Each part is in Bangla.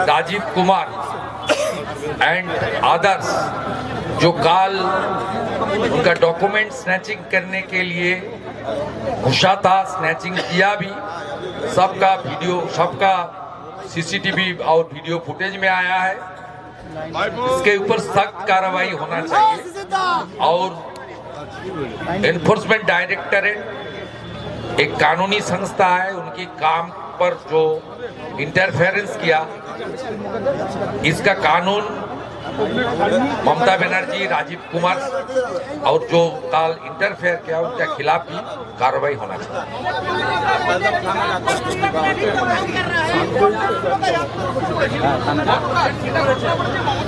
राजीव कुमार एंड अदर्स जो काल उनका डॉक्यूमेंट स्नैचिंग करने के लिए घुसा था, स्नैचिंग किया भी, सबका वीडियो, सबका सीसीटीवी और वीडियो फुटेज में आया है। इसके ऊपर सख्त कार्रवाई होना चाहिए और एनफोर्समेंट डायरेक्टरेट एक कानूनी संस्था है, उनकी काम पर जो इंटरफेरेंस किया, इसका कानून ममता बनर्जी, राजीव कुमार और जो काल इंटरफेयर किया उनके खिलाफ भी कार्रवाई होना चाहिए।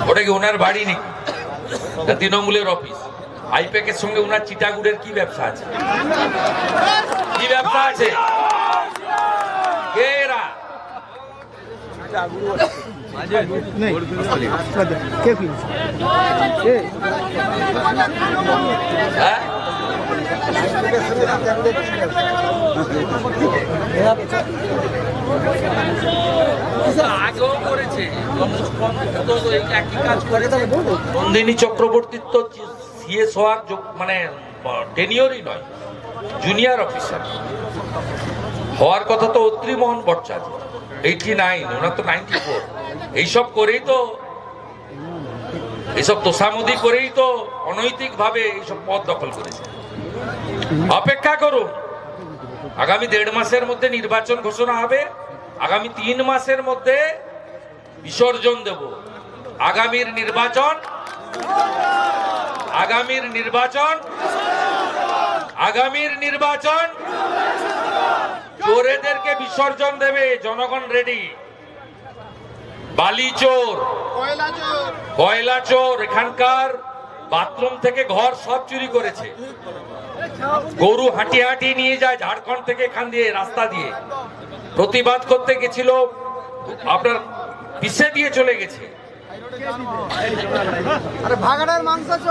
ওটা কি ওনার বাড়ি নাকি? তৃণমূলের অফিস। আইপ্যাকের সঙ্গে ওনার চিটাগুড়ের কি ব্যবসা আছে? কি ব্যবসা আছে? কে এরা? নন্দিনী চক্রবর্তীর তো সিএস হওয়ার মানে টেনিয়রই নয়, জুনিয়র অফিসার হওয়ার কথা তো অত্রি মোহন ভট্টাচার্য 89, ওনার তো 94। এইসব করেই তো, এইসব তোষামোদি করেই তো অনৈতিক ভাবে এইসব পদ দখল করেছে। অপেক্ষা করুন, আগামী 1.5 মাসের মধ্যে নির্বাচন ঘোষণা হবে, আগামী 3 মাসের মধ্যে বিসর্জন দেব। আগামীর নির্বাচন চোরেদেরকে বিসর্জন দেবে জনগণ। রেডি? বালি চোর, কয়লা চোর, এখানকার বাথরুম থেকে ঘর সব চুরি করেছে। গরু হাঁটিয়ে হাঁটিয়ে নিয়ে যায় ঝাড়খণ্ড থেকে, এখান দিয়ে রাস্তা দিয়ে প্রতিবাদ করতে গেছিল, আপনার পিছে দিয়ে চলে গেছে।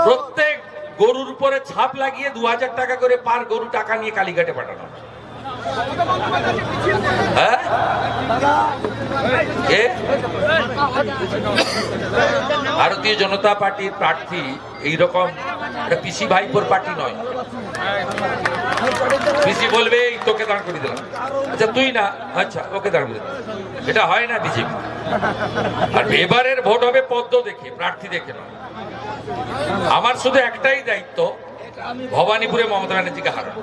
প্রত্যেক গরুর উপরে ছাপ লাগিয়ে 2000 টাকা করে পার গরু টাকা নিয়ে কালীঘাটে পাঠানো। ভারতীয় জনতা পার্টির প্রার্থী এইরকম পিসি ভাইপোর পার্টি নয়। পিসি বলবে তোকে দাঁড় করে দিলাম, আচ্ছা তুই না, আচ্ছা ওকে দাঁড় করে দিলাম, এটা হয় না বিজেপি। আর এবারের ভোট হবে পদ্ম দেখে, প্রার্থী দেখে নয়। আমার শুধু একটাই দায়িত্ব, ভবানীপুরে মমতা ব্যানার্জিকে হারানো।